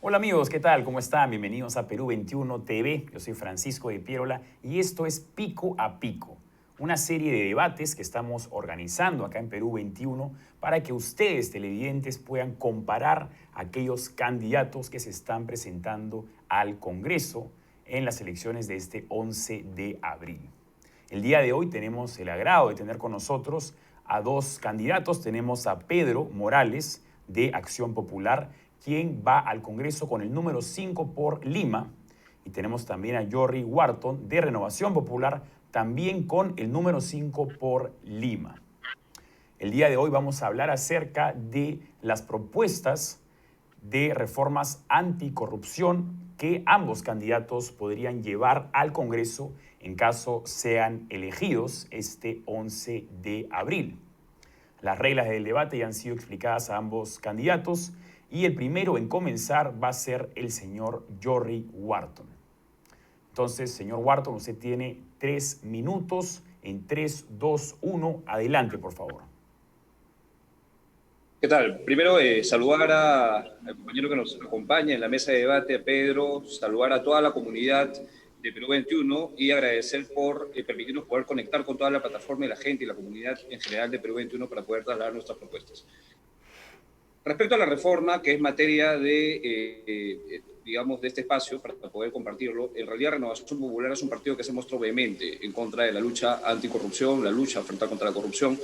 Hola amigos, ¿qué tal? ¿Cómo están? Bienvenidos a Perú 21 TV. Yo soy Francisco de Pierola y esto es Pico a Pico, una serie de debates que estamos organizando acá en Perú 21 para que ustedes, televidentes, puedan comparar aquellos candidatos que se están presentando al Congreso en las elecciones de este 11 de abril. El día de hoy tenemos el agrado de tener con nosotros a dos candidatos. Tenemos a Pedro Morales de Acción Popular, quien va al Congreso con el número 5 por Lima. Y tenemos también a Jorri Wharton de Renovación Popular, también con el número 5 por Lima. El día de hoy vamos a hablar acerca de las propuestas de reformas anticorrupción que ambos candidatos podrían llevar al Congreso en caso sean elegidos este 11 de abril. Las reglas del debate ya han sido explicadas a ambos candidatos y el primero en comenzar va a ser el señor Jorri Wharton. Entonces, señor Wharton, usted tiene 3 minutos en 3, 2, 1. Adelante, por favor. ¿Qué tal? Primero, saludar al compañero que nos acompaña en la mesa de debate, a Pedro, saludar a toda la comunidad de Perú 21 y agradecer por permitirnos poder conectar con toda la plataforma y la gente y la comunidad en general de Perú 21 para poder trasladar nuestras propuestas. Respecto a la reforma, que es materia de, digamos, de este espacio, para poder compartirlo, en realidad Renovación Popular es un partido que se mostró vehemente en contra de la lucha anticorrupción, la lucha frente contra la corrupción.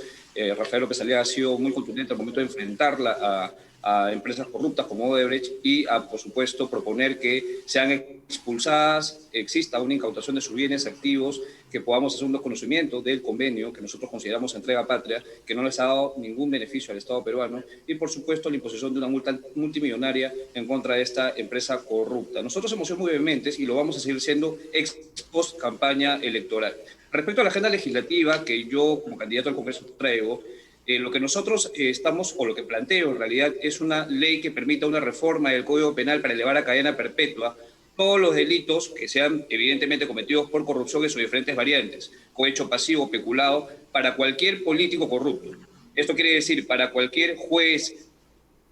Rafael López Aliaga ha sido muy contundente al momento de enfrentarla a empresas corruptas como Odebrecht y por supuesto, proponer que sean expulsadas, exista una incautación de sus bienes activos, que podamos hacer un desconocimiento del convenio que nosotros consideramos entrega patria, que no les ha dado ningún beneficio al Estado peruano, y por supuesto la imposición de una multa multimillonaria en contra de esta empresa corrupta. Nosotros hemos sido muy vehementes y lo vamos a seguir siendo ex post campaña electoral. Respecto a la agenda legislativa que yo como candidato al Congreso traigo, lo que nosotros estamos, o lo que planteo en realidad, es una ley que permita una reforma del Código Penal para elevar a cadena perpetua todos los delitos que sean evidentemente cometidos por corrupción en sus diferentes variantes, cohecho pasivo, peculado, para cualquier político corrupto. Esto quiere decir, para cualquier juez,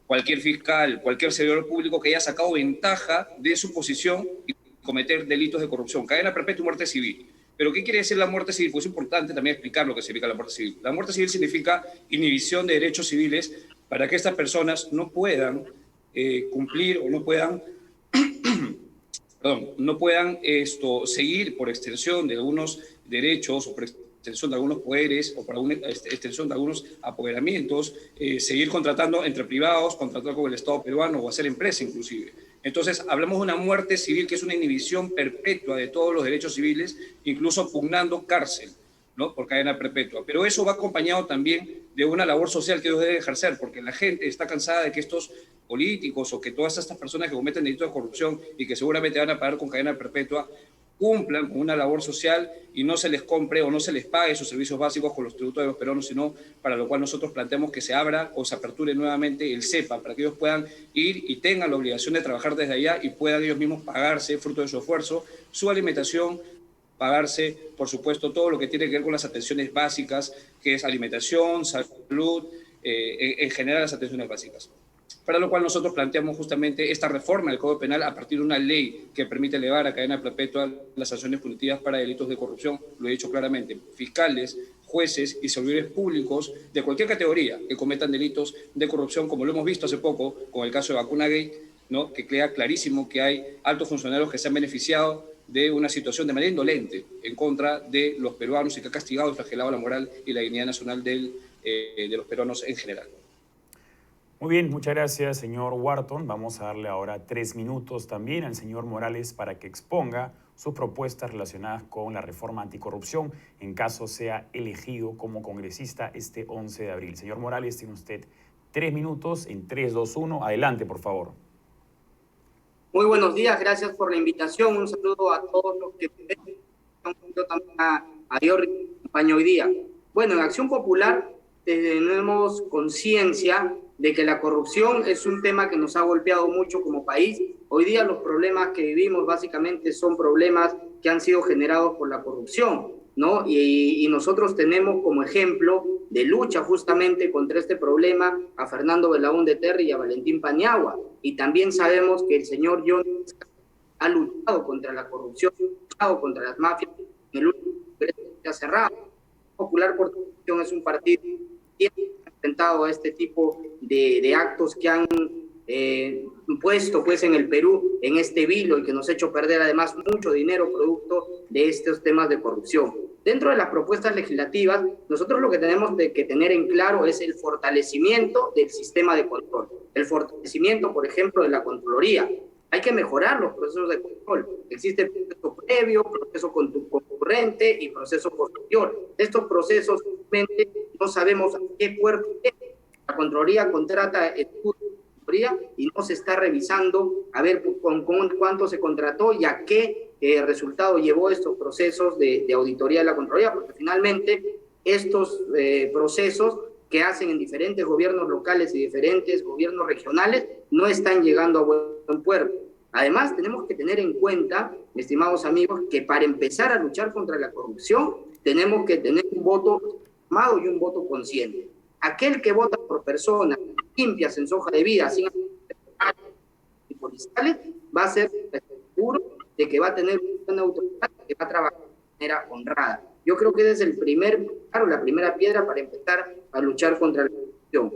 cualquier fiscal, cualquier servidor público que haya sacado ventaja de su posición y cometer delitos de corrupción. Cadena perpetua y muerte civil. ¿Pero qué quiere decir la muerte civil? Pues es importante también explicar lo que significa la muerte civil. La muerte civil significa inhibición de derechos civiles para que estas personas no puedan cumplir o no puedan seguir por extensión de algunos derechos o por extensión de algunos poderes o por extensión de algunos apoderamientos, seguir contratando entre privados, contratar con el Estado peruano o hacer empresa inclusive. Entonces, hablamos de una muerte civil que es una inhibición perpetua de todos los derechos civiles, incluso pugnando cárcel, ¿no? Por cadena perpetua. Pero eso va acompañado también de una labor social que ellos deben ejercer, porque la gente está cansada de que estos políticos o que todas estas personas que cometen delitos de corrupción y que seguramente van a pagar con cadena perpetua, cumplan con una labor social y no se les compre o no se les pague sus servicios básicos con los tributos de los peruanos, sino para lo cual nosotros planteamos que se abra o se aperture nuevamente el CEPA, para que ellos puedan ir y tengan la obligación de trabajar desde allá y puedan ellos mismos pagarse, fruto de su esfuerzo, su alimentación, pagarse, por supuesto, todo lo que tiene que ver con las atenciones básicas, que es alimentación, salud, en general las atenciones básicas. Para lo cual nosotros planteamos justamente esta reforma del Código Penal a partir de una ley que permite elevar a cadena perpetua las sanciones punitivas para delitos de corrupción, lo he dicho claramente, fiscales, jueces y servidores públicos de cualquier categoría que cometan delitos de corrupción, como lo hemos visto hace poco con el caso de Vacunagate, ¿no? Que queda clarísimo que hay altos funcionarios que se han beneficiado de una situación de manera indolente en contra de los peruanos y que ha castigado y flagelado la moral y la dignidad nacional de los peruanos en general. Muy bien, muchas gracias, señor Wharton. Vamos a darle ahora 3 minutos también al señor Morales para que exponga sus propuestas relacionadas con la reforma anticorrupción en caso sea elegido como congresista este 11 de abril. Señor Morales, tiene usted 3 minutos en 3, 2, 1. Adelante, por favor. Muy buenos días, gracias por la invitación. Un saludo a todos los que también a Jorri que acompaña hoy día. Bueno, en Acción Popular tenemos conciencia de que la corrupción es un tema que nos ha golpeado mucho como país. Hoy día los problemas que vivimos básicamente son problemas que han sido generados por la corrupción, ¿no? Y nosotros tenemos como ejemplo de lucha justamente contra este problema a Fernando Belaúnde Terry y a Valentín Paniagua. Y también sabemos que el señor John ha luchado contra la corrupción, ha luchado contra las mafias en el último congreso que ha cerrado. Popular por Corrupción es un partido que ha enfrentado a este tipo de actos que han puesto pues en el Perú en este vilo y que nos ha hecho perder además mucho dinero producto de estos temas de corrupción. Dentro de las propuestas legislativas, nosotros lo que tenemos que tener en claro es el fortalecimiento del sistema de control, el fortalecimiento, por ejemplo, de la Contraloría. Hay que mejorar los procesos de control. Existe proceso previo, proceso concurrente y proceso posterior. Estos procesos realmente no sabemos a qué puerto la Contraloría contrata y no se está revisando a ver con cuánto se contrató y a qué resultado llevó estos procesos de auditoría de la Contraloría, porque finalmente estos procesos que hacen en diferentes gobiernos locales y diferentes gobiernos regionales no están llegando a buen puerto. Además, tenemos que tener en cuenta, estimados amigos, que para empezar a luchar contra la corrupción tenemos que tener un voto informado y un voto consciente. Aquel que vota por personas limpias en su hoja de vida, sin y policiales, va a ser seguro de que va a tener una autoridad que va a trabajar de manera honrada. Yo creo que ese es la primera piedra para empezar a luchar contra la corrupción.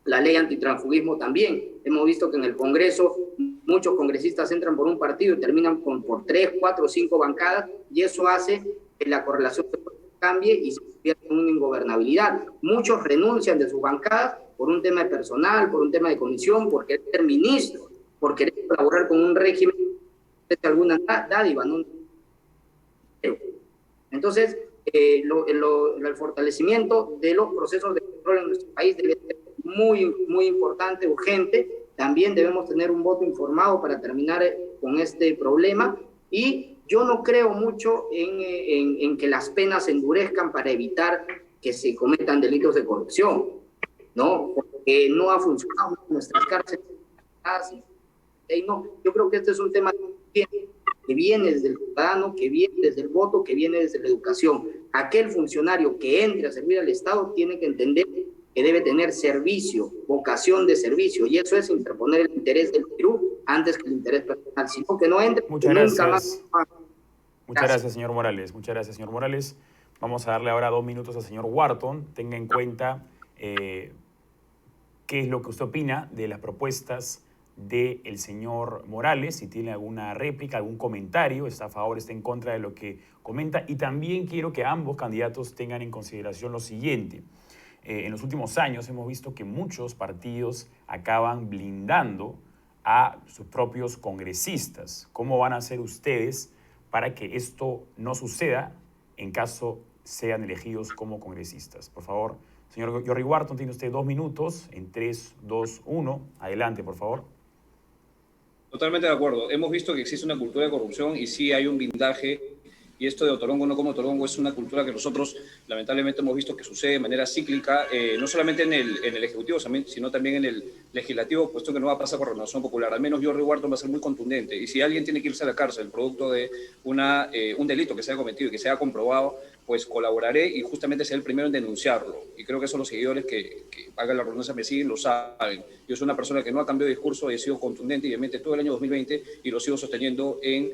La ley antitransfugismo también. Hemos visto que en el Congreso muchos congresistas entran por un partido y terminan por 3, 4, 5 bancadas, y eso hace que la correlación cambie y se convierta en una ingobernabilidad. Muchos renuncian de sus bancadas por un tema de personal, por un tema de comisión, por querer ser ministro, por querer colaborar con un régimen de alguna dádiva, ¿no? Entonces, el fortalecimiento de los procesos de control en nuestro país debe ser muy importante, urgente. También debemos tener un voto informado para terminar con este problema, y yo no creo mucho en que las penas se endurezcan para evitar que se cometan delitos de corrupción, ¿no? Porque no ha funcionado en nuestras cárceles. No, yo creo que este es un tema que viene desde el ciudadano, que viene desde el voto, que viene desde la educación. Aquel funcionario que entre a servir al Estado tiene que entender que debe tener servicio, vocación de servicio, y eso es interponer el interés del Perú antes que el interés personal, sino que no entre. Muchas gracias. Muchas gracias, señor Morales. Muchas gracias, señor Morales. Vamos a darle ahora 2 minutos al señor Wharton. Tenga en cuenta qué es lo que usted opina de las propuestas del señor Morales, si tiene alguna réplica, algún comentario, está a favor, está en contra de lo que comenta. Y también quiero que ambos candidatos tengan en consideración lo siguiente. En los últimos años hemos visto que muchos partidos acaban blindando a sus propios congresistas. ¿Cómo van a hacer ustedes para que esto no suceda en caso sean elegidos como congresistas? Por favor, señor Jordi Wharton, tiene usted 2 minutos en 3, 2, 1. Adelante, por favor. Totalmente de acuerdo. Hemos visto que existe una cultura de corrupción y sí hay un blindaje. Y esto de Otorongo no como Otorongo es una cultura que nosotros lamentablemente hemos visto que sucede de manera cíclica, no solamente en el Ejecutivo, sino también en el Legislativo, puesto que no va a pasar por Renovación Popular. Al menos Jordi Wharton va a ser muy contundente. Y si alguien tiene que irse a la cárcel producto de un delito que se haya cometido y que se haya comprobado, pues colaboraré y justamente seré el primero en denunciarlo. Y creo que eso los seguidores que hagan la redundancia me siguen lo saben. Yo soy una persona que no ha cambiado de discurso, he sido contundente y obviamente todo el año 2020 y lo sigo sosteniendo en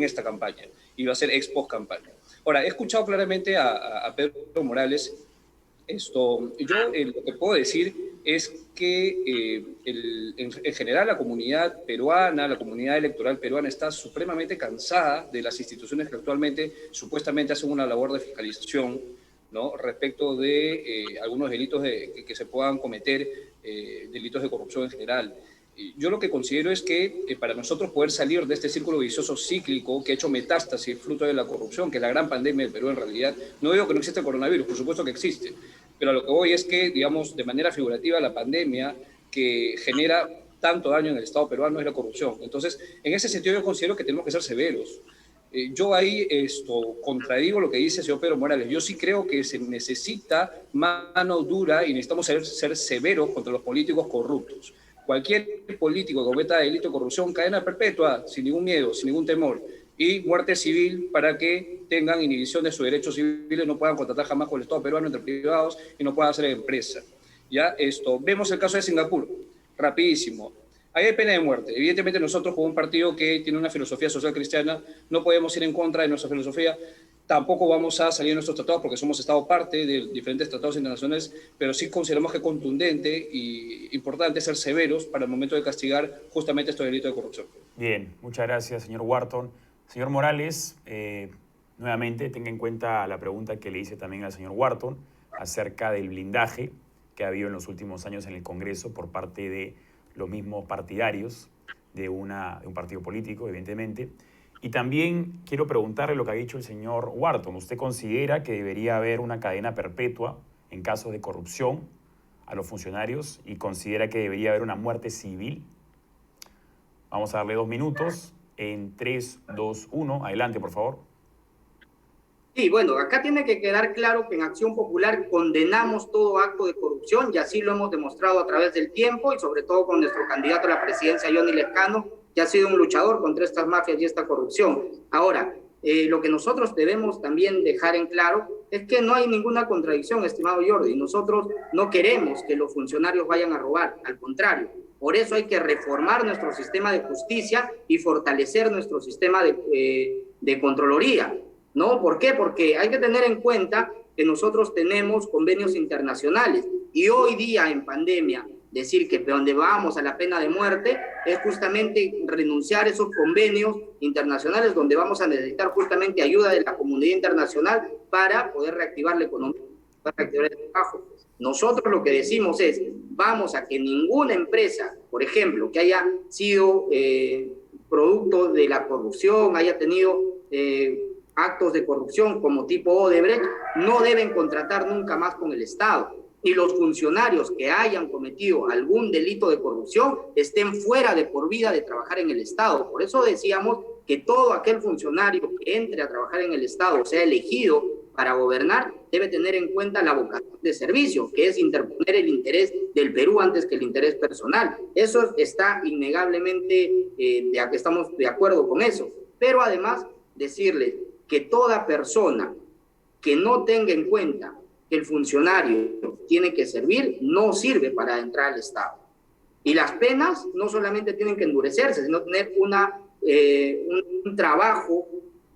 esta campaña. Y va a ser ex post campaña. Ahora, he escuchado claramente a Pedro Morales. Yo lo que puedo decir es que en general la comunidad peruana, la comunidad electoral peruana está supremamente cansada de las instituciones que actualmente supuestamente hacen una labor de fiscalización, ¿no? Respecto de algunos delitos que se puedan cometer, delitos de corrupción en general. Yo lo que considero es que para nosotros poder salir de este círculo vicioso cíclico que ha hecho metástasis fruto de la corrupción, que es la gran pandemia del Perú en realidad, no digo que no existe el coronavirus, por supuesto que existe, pero a lo que voy es que, digamos, de manera figurativa, la pandemia que genera tanto daño en el Estado peruano es la corrupción. Entonces, en ese sentido yo considero que tenemos que ser severos. Yo ahí contradigo lo que dice el señor Pedro Morales. Yo sí creo que se necesita mano dura y necesitamos ser severos contra los políticos corruptos. Cualquier político que cometa delito de corrupción, cadena perpetua, sin ningún miedo, sin ningún temor, y muerte civil para que tengan inhibición de sus derechos civiles, no puedan contratar jamás con el Estado peruano entre privados y no puedan hacer empresa. ¿Ya? Vemos el caso de Singapur, rapidísimo. Ahí hay pena de muerte. Evidentemente nosotros, como un partido que tiene una filosofía social cristiana, no podemos ir en contra de nuestra filosofía. Tampoco vamos a salir de nuestros tratados porque somos Estado parte de diferentes tratados internacionales, pero sí consideramos que es contundente y importante ser severos para el momento de castigar justamente estos delitos de corrupción. Bien, muchas gracias, señor Wharton. Señor Morales, nuevamente tenga en cuenta la pregunta que le hice también al señor Wharton acerca del blindaje que ha habido en los últimos años en el Congreso por parte de los mismos partidarios de un partido político, evidentemente. Y también quiero preguntarle lo que ha dicho el señor Wharton. ¿Usted considera que debería haber una cadena perpetua en casos de corrupción a los funcionarios y considera que debería haber una muerte civil? Vamos a darle 2 minutos en 3, 2, 1. Adelante, por favor. Sí, bueno, acá tiene que quedar claro que en Acción Popular condenamos todo acto de corrupción y así lo hemos demostrado a través del tiempo y sobre todo con nuestro candidato a la presidencia, Johnny Lescano, que ha sido un luchador contra estas mafias y esta corrupción. Ahora, lo que nosotros debemos también dejar en claro es que no hay ninguna contradicción, estimado Jordi. Nosotros no queremos que los funcionarios vayan a robar, al contrario. Por eso hay que reformar nuestro sistema de justicia y fortalecer nuestro sistema de Contraloría. ¿No? ¿Por qué? Porque hay que tener en cuenta que nosotros tenemos convenios internacionales y hoy día en pandemia decir que donde vamos a la pena de muerte es justamente renunciar a esos convenios internacionales donde vamos a necesitar justamente ayuda de la comunidad internacional para poder reactivar la economía, para reactivar el trabajo. Nosotros lo que decimos es, vamos a que ninguna empresa, por ejemplo, que haya sido producto de la corrupción, haya tenido actos de corrupción como tipo Odebrecht, no deben contratar nunca más con el Estado. Y los funcionarios que hayan cometido algún delito de corrupción estén fuera de por vida de trabajar en el Estado. Por eso decíamos que todo aquel funcionario que entre a trabajar en el Estado, sea elegido para gobernar, debe tener en cuenta la vocación de servicio, que es interponer el interés del Perú antes que el interés personal. Eso está innegablemente, estamos de acuerdo con eso. Pero además, decirles que toda persona que no tenga en cuenta que el funcionario tiene que servir, no sirve para entrar al Estado. Y las penas no solamente tienen que endurecerse, sino tener un trabajo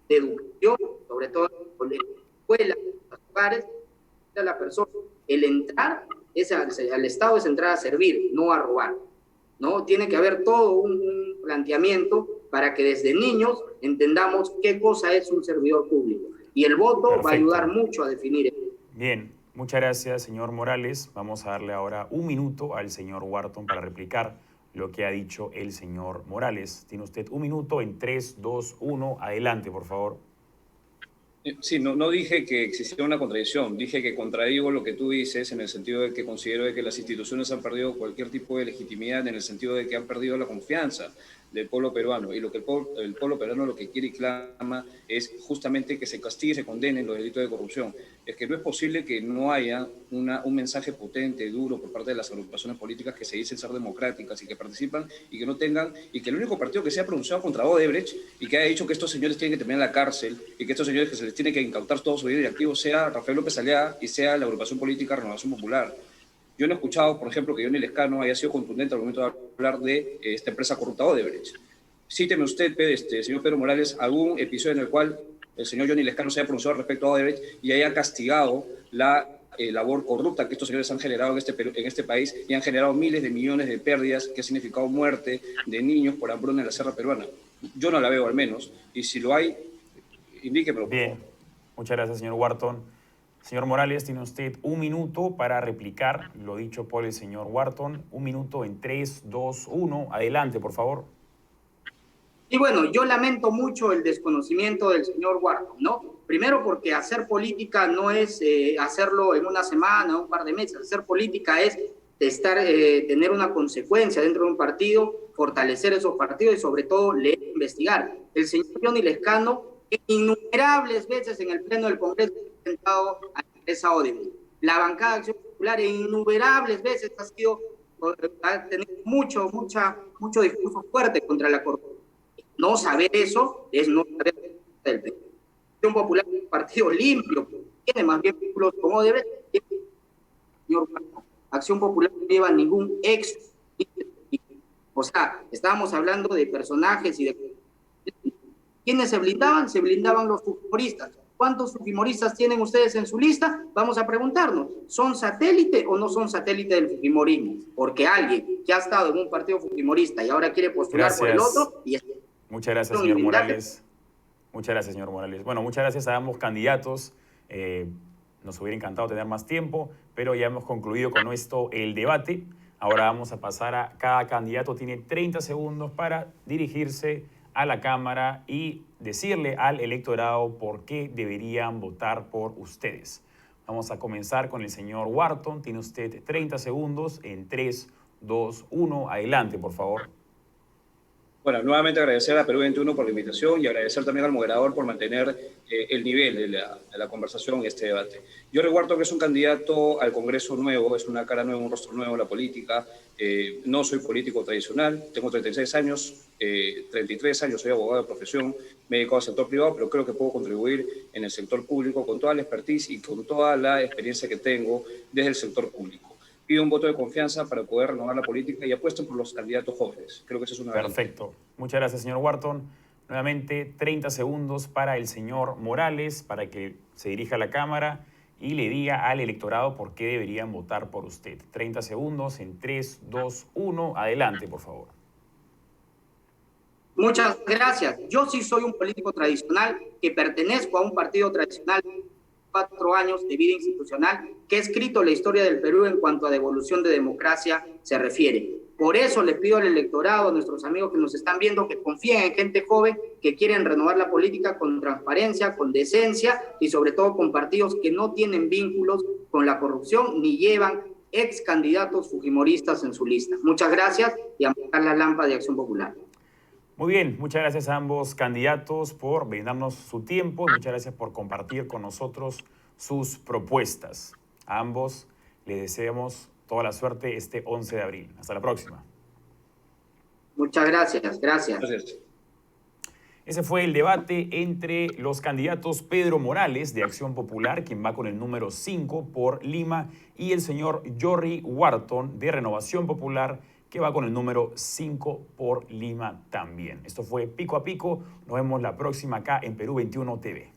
de educación, sobre todo en la escuela, en los hogares, a la persona. El entrar al Estado es entrar a servir, no a robar, ¿no? Tiene que haber todo un planteamiento para que desde niños entendamos qué cosa es un servidor público. Y el voto Perfecto. Va a ayudar mucho a definir eso. Bien, muchas gracias, señor Morales. Vamos a darle ahora 1 minuto al señor Wharton para replicar lo que ha dicho el señor Morales. Tiene usted 1 minuto en 3, 2, 1. Adelante, por favor. Sí, no dije que existiera una contradicción, dije que contradigo lo que tú dices en el sentido de que considero de que las instituciones han perdido cualquier tipo de legitimidad, en el sentido de que han perdido la confianza del pueblo peruano, y lo que el pueblo peruano lo que quiere y clama es justamente que se castigue y se condenen los delitos de corrupción. Es que no es posible que no haya un mensaje potente, duro por parte de las agrupaciones políticas que se dicen ser democráticas y que participan y que no tengan, y que el único partido que se ha pronunciado contra Odebrecht y que haya dicho que estos señores tienen que terminar en la cárcel y que estos señores que se les tiene que incautar todo su vida de activos sea Rafael López Aliaga y sea la agrupación política Renovación Popular. Yo no he escuchado, por ejemplo, que Johnny Lescano haya sido contundente al momento de hablar de esta empresa corrupta Odebrecht. Cíteme usted, señor Pedro Morales, algún episodio en el cual el señor Johnny Lescano se haya pronunciado respecto a Odebrecht y haya castigado la labor corrupta que estos señores han generado en este país y han generado miles de millones de pérdidas que ha significado muerte de niños por hambruna en la Sierra Peruana. Yo no la veo al menos, y si lo hay, indíquemelo. Bien, muchas gracias, señor Wharton. Señor Morales, tiene usted 1 minuto para replicar lo dicho por el señor Wharton. 1 minuto en 3, 2, 1. Adelante, por favor. Y bueno, yo lamento mucho el desconocimiento del señor Wharton, ¿no? Primero porque hacer política no es hacerlo en una semana, un par de meses. Hacer política es tener una consecuencia dentro de un partido, fortalecer esos partidos y sobre todo leer e investigar. El señor Johnny Lescano innumerables veces en el Pleno del Congreso ha presentado a la empresa Odebrecht. La bancada de Acción Popular innumerables veces ha tenido mucho discurso fuerte contra la corrupción. No saber eso es no saber del Perú. Acción Popular es un partido limpio, tiene más bien vínculos con Odebrecht. Señor, Acción Popular no lleva ningún ex. O sea, estábamos hablando de personajes y de... ¿Quiénes se blindaban? Se blindaban los fujimoristas. ¿Cuántos fujimoristas tienen ustedes en su lista? Vamos a preguntarnos, ¿son satélite o no son satélite del fujimorismo? Porque alguien que ha estado en un partido fujimorista y ahora quiere postular por el otro... Muchas gracias, señor Morales. Muchas gracias, señor Morales. Bueno, muchas gracias a ambos candidatos. Nos hubiera encantado tener más tiempo, pero ya hemos concluido con esto el debate. Ahora vamos a pasar a cada candidato. Tiene 30 segundos para dirigirse a la Cámara y decirle al electorado por qué deberían votar por ustedes. Vamos a comenzar con el señor Wharton. Tiene usted 30 segundos en 3, 2, 1. Adelante, por favor. Bueno, nuevamente agradecer a Perú 21 por la invitación y agradecer también al moderador por mantener el nivel de la conversación en este debate. Yo recuerdo que es un candidato al Congreso nuevo, es una cara nueva, un rostro nuevo en la política. No soy político tradicional, tengo 36 años, 33 años, soy abogado de profesión, me he dedicado al sector privado, pero creo que puedo contribuir en el sector público con toda la expertise y con toda la experiencia que tengo desde el sector público. Pido un voto de confianza para poder renovar la política y apuesto por los candidatos jóvenes. Creo que eso es una... Perfecto. Muchas gracias, señor Wharton. Nuevamente, 30 segundos para el señor Morales, para que se dirija a la Cámara y le diga al electorado por qué deberían votar por usted. 30 segundos en 3, 2, 1. Adelante, por favor. Muchas gracias. Yo sí soy un político tradicional que pertenezco a un partido tradicional, 4 años de vida institucional, que ha escrito la historia del Perú en cuanto a devolución de democracia se refiere. Por eso le pido al electorado, a nuestros amigos que nos están viendo, que confíen en gente joven que quieren renovar la política con transparencia, con decencia y sobre todo con partidos que no tienen vínculos con la corrupción ni llevan ex candidatos fujimoristas en su lista. Muchas gracias y a apagar la lámpara de Acción Popular. Muy bien, muchas gracias a ambos candidatos por brindarnos su tiempo. Muchas gracias por compartir con nosotros sus propuestas. A ambos les deseamos toda la suerte este 11 de abril. Hasta la próxima. Muchas gracias. Gracias. Ese fue el debate entre los candidatos Pedro Morales, de Acción Popular, quien va con el número 5 por Lima, y el señor Jorry Wharton, de Renovación Popular, que va con el número 5 por Lima también. Esto fue Pico a Pico. Nos vemos la próxima acá en Perú 21 TV.